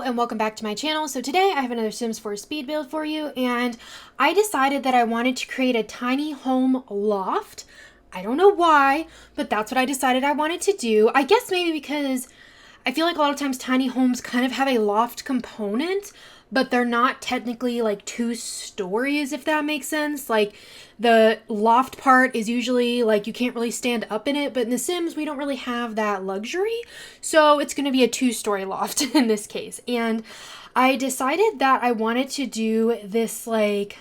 and welcome back to my channel. So today I have another Sims 4 speed build for you, and I decided that I wanted to create a tiny home loft. I don't know why, but that's what I decided I wanted to do. I guess maybe because I feel like a lot of times tiny homes kind of have a loft component, but they're not technically like 2 stories, if that makes sense. Like the loft part is usually like you can't really stand up in it, but in The Sims we don't really have that luxury. So it's going to be a 2-story loft in this case. And I decided that I wanted to do this like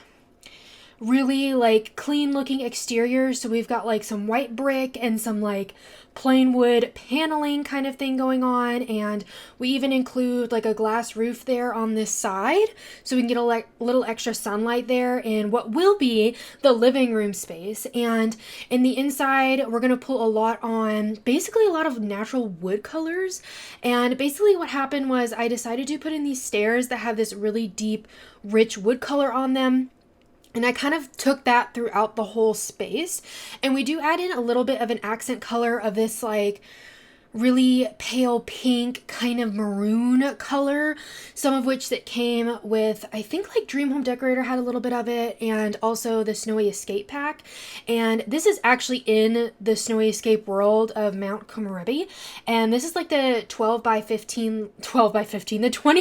really like clean looking exterior. So we've got like some white brick and some like plain wood paneling kind of thing going on, and we even include like a glass roof there on this side so we can get a little extra sunlight there in what will be the living room space. And in the inside we're going to pull a lot on basically a lot of natural wood colors. And basically what happened was I decided to put in these stairs that have this really deep rich wood color on them. And I kind of took that throughout the whole space. And we do add in a little bit of an accent color of this like really pale pink kind of maroon color, some of which that came with, I think like Dream Home Decorator had a little bit of it, and also the Snowy Escape pack. And this is actually in the Snowy Escape world of Mount Komorebi, and this is like the the 20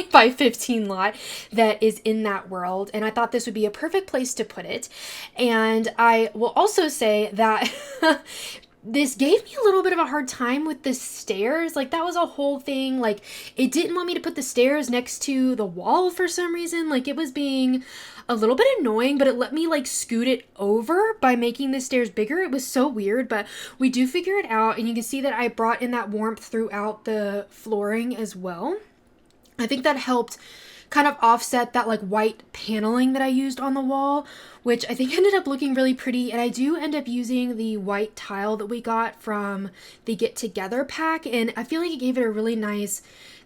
by 15 lot that is in that world. And I thought this would be a perfect place to put it. And I will also say that this gave me a little bit of a hard time with the stairs. Like that was a whole thing. Like it didn't want me to put the stairs next to the wall for some reason. Like it was being a little bit annoying, but it let me like scoot it over by making the stairs bigger. It was so weird, but we do figure it out. And you can see that I brought in that warmth throughout the flooring as well. I think that helped kind of offset that like white paneling that I used on the wall, which I think ended up looking really pretty. And I do end up using the white tile that we got from the Get Together pack, and I feel like it gave it a really nice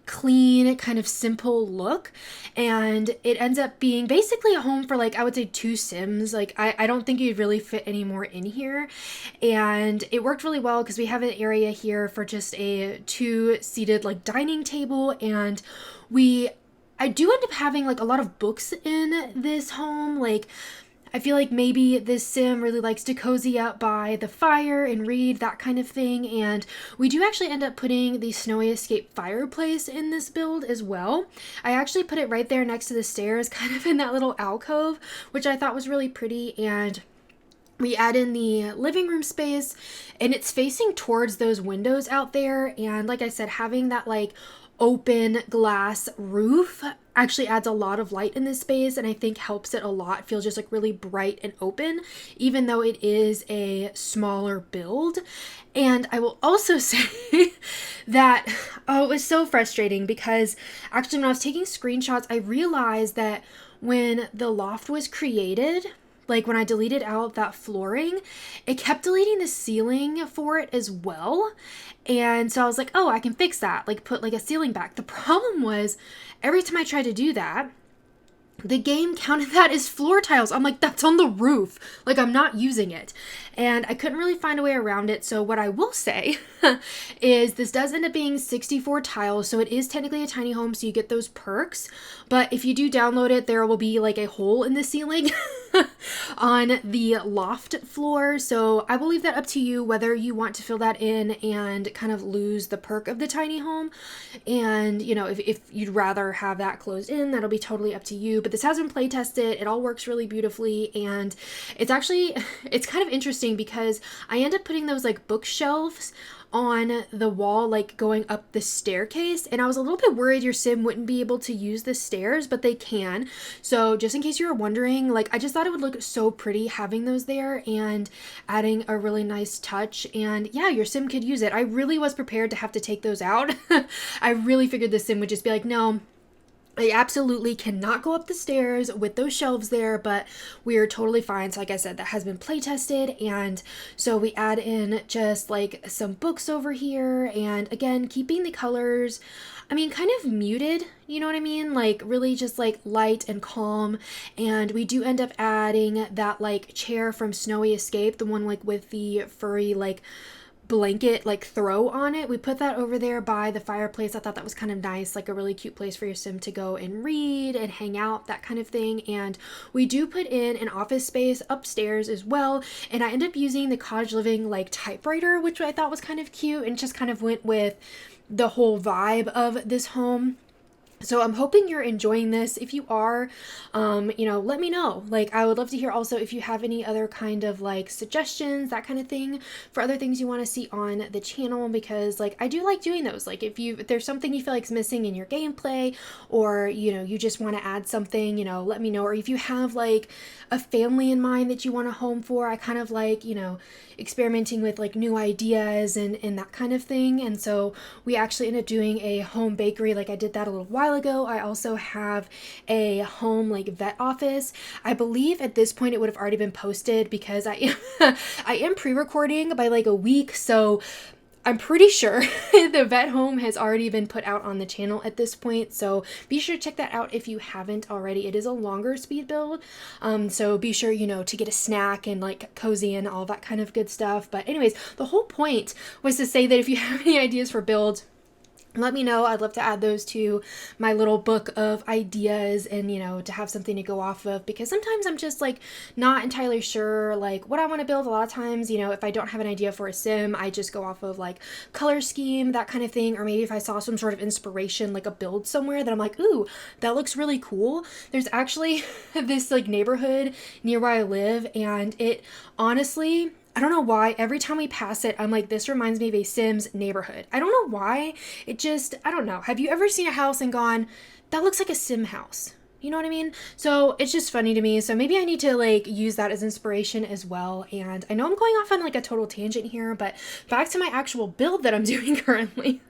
clean kind of simple look. And it ends up being basically a home for like I would say 2 Sims. Like I don't think you'd really fit any more in here, and it worked really well because we have an area here for just a 2-seated like dining table. And I do end up having like a lot of books in this home. Like I feel like maybe this Sim really likes to cozy up by the fire and read, that kind of thing. And we do actually end up putting the Snowy Escape fireplace in this build as well. I actually put it right there next to the stairs, kind of in that little alcove, which I thought was really pretty. And we add in the living room space, and it's facing towards those windows out there. And like I said, having that like open glass roof actually adds a lot of light in this space, and I think helps it a lot. It feels just like really bright and open, even though it is a smaller build. And I will also say that, it was so frustrating because actually when I was taking screenshots, I realized that when the loft was created, like when I deleted out that flooring, it kept deleting the ceiling for it as well. And so I was like, oh, I can fix that, like put like a ceiling back. The problem was every time I tried to do that, the game counted that as floor tiles. I'm like, that's on the roof. Like I'm not using it. And I couldn't really find a way around it. So what I will say is this does end up being 64 tiles. So it is technically a tiny home. So you get those perks. But if you do download it, there will be like a hole in the ceiling on the loft floor. So I will leave that up to you whether you want to fill that in and kind of lose the perk of the tiny home. And you know, if you'd rather have that closed in, that'll be totally up to you. But this has been play tested. It all works really beautifully. And it's kind of interesting because I end up putting those like bookshelves on the wall, like going up the staircase. And I was a little bit worried your Sim wouldn't be able to use the stairs, but they can. So just in case you were wondering, like I just thought it would look so pretty having those there and adding a really nice touch. And yeah, your Sim could use it. I really was prepared to have to take those out. I really figured the Sim would just be like, no, I absolutely cannot go up the stairs with those shelves there, but we are totally fine. So like I said, that has been play tested. And so we add in just like some books over here. And again, keeping the colors, I mean, kind of muted, you know what I mean? Like really just like light and calm. And we do end up adding that like chair from Snowy Escape, the one like with the furry like blanket like throw on it. We put that over there by the fireplace. I thought that was kind of nice, like a really cute place for your sim to go and read and hang out, that kind of thing. And we do put in an office space upstairs as well, and I ended up using the cottage living like typewriter, which I thought was kind of cute and just kind of went with the whole vibe of this home. So I'm hoping you're enjoying this. If you are, let me know. Like, I would love to hear also if you have any other kind of like suggestions, that kind of thing, for other things you want to see on the channel, because like I do like doing those. Like if there's something you feel like is missing in your gameplay, or you just want to add something, let me know. Or if you have like a family in mind that you want a home for, I kind of like, experimenting with like new ideas and that kind of thing. And so we actually ended up doing a home bakery. Like I did that a little while ago. I also have a home like vet office. I believe at this point it would have already been posted, because I am pre-recording by like a week, so I'm pretty sure the vet home has already been put out on the channel at this point, so be sure to check that out if you haven't already. It is a longer speed build, so be sure, to get a snack and like cozy and all that kind of good stuff. But anyways, the whole point was to say that if you have any ideas for builds, let me know. I'd love to add those to my little book of ideas, and to have something to go off of, because sometimes I'm just like not entirely sure like what I want to build. A lot of times, if I don't have an idea for a sim, I just go off of like color scheme, that kind of thing. Or maybe if I saw some sort of inspiration, like a build somewhere that I'm like, ooh, that looks really cool. There's actually this like neighborhood near where I live, and it honestly, I don't know why, every time we pass it, I'm like, this reminds me of a Sims neighborhood. I don't know why. I don't know. Have you ever seen a house and gone, that looks like a Sim house? You know what I mean? So it's just funny to me. So maybe I need to like use that as inspiration as well. And I know I'm going off on like a total tangent here, but back to my actual build that I'm doing currently.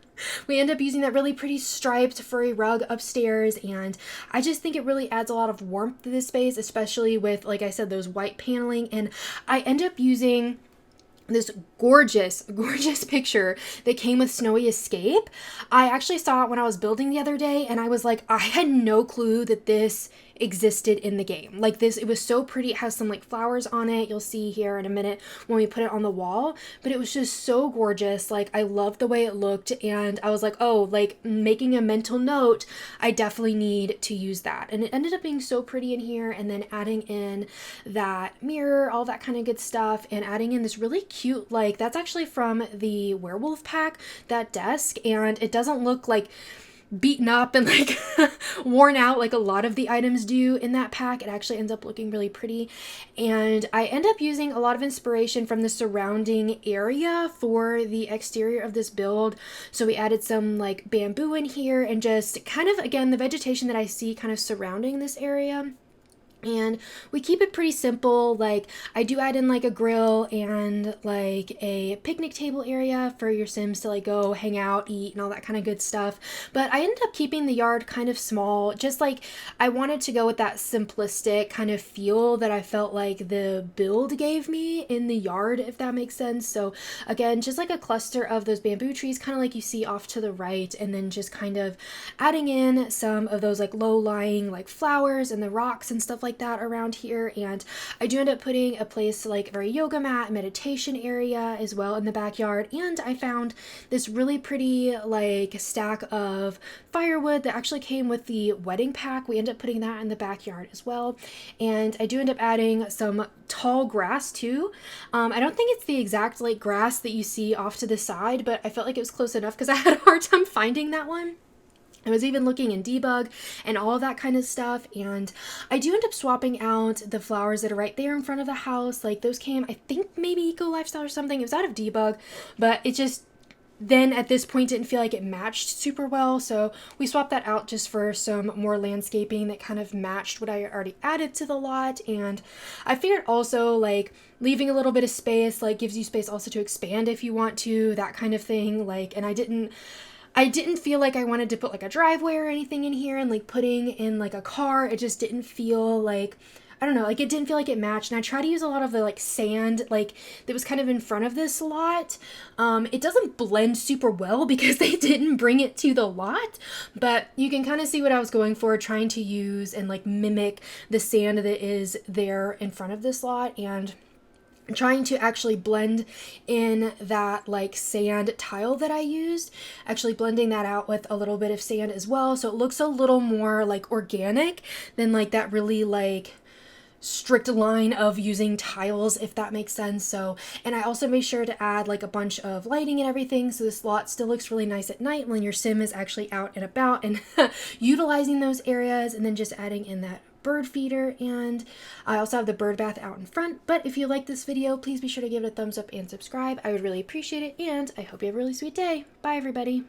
We end up using that really pretty striped furry rug upstairs, and I just think it really adds a lot of warmth to this space, especially with, like I said, those white paneling. And I end up using this gorgeous picture that came with Snowy Escape. I actually saw it when I was building the other day, and I was like, I had no clue that this existed in the game. Like this, it was so pretty. It has some like flowers on it. You'll see here in a minute when we put it on the wall, but it was just so gorgeous. Like I loved the way it looked, and I was like, oh, like making a mental note, I definitely need to use that. And it ended up being so pretty in here, and then adding in that mirror, all that kind of good stuff, and adding in this really cute, like that's actually from the werewolf pack, that desk, and it doesn't look like beaten up and like worn out like a lot of the items do in that pack. It actually ends up looking really pretty, and I end up using a lot of inspiration from the surrounding area for the exterior of this build. So we added some like bamboo in here, and just kind of again the vegetation that I see kind of surrounding this area. And we keep it pretty simple. Like I do add in like a grill and like a picnic table area for your Sims to like go hang out, eat, and all that kind of good stuff. But I ended up keeping the yard kind of small, just like I wanted to go with that simplistic kind of feel that I felt like the build gave me in the yard, if that makes sense. So again, just like a cluster of those bamboo trees, kind of like you see off to the right, and then just kind of adding in some of those like low-lying like flowers and the rocks and stuff like that around here. And I do end up putting a place like for a yoga mat, meditation area as well in the backyard. And I found this really pretty like stack of firewood that actually came with the wedding pack. We end up putting that in the backyard as well. And I do end up adding some tall grass too. I don't think it's the exact like grass that you see off to the side, but I felt like it was close enough because I had a hard time finding that one. I was even looking in debug and all of that kind of stuff, and I do end up swapping out the flowers that are right there in front of the house. Like those came, I think maybe Eco Lifestyle or something. It was out of debug, but it just then at this point didn't feel like it matched super well, so we swapped that out just for some more landscaping that kind of matched what I already added to the lot. And I figured also like leaving a little bit of space like gives you space also to expand if you want to, that kind of thing. Like, and I didn't feel like I wanted to put like a driveway or anything in here, and like putting in like a car, it just didn't feel like, I don't know, like it didn't feel like it matched. And I try to use a lot of the like sand like that was kind of in front of this lot. It doesn't blend super well because they didn't bring it to the lot, but you can kind of see what I was going for, trying to use and like mimic the sand that is there in front of this lot. And trying to actually blend in that like sand tile that I used, actually blending that out with a little bit of sand as well, so it looks a little more like organic than like that really like strict line of using tiles, if that makes sense. So, and I also made sure to add like a bunch of lighting and everything, so this lot still looks really nice at night when your sim is actually out and about and utilizing those areas, and then just adding in that bird feeder. And I also have the bird bath out in front. But if you like this video, please be sure to give it a thumbs up and subscribe. I would really appreciate it, and I hope you have a really sweet day. Bye everybody.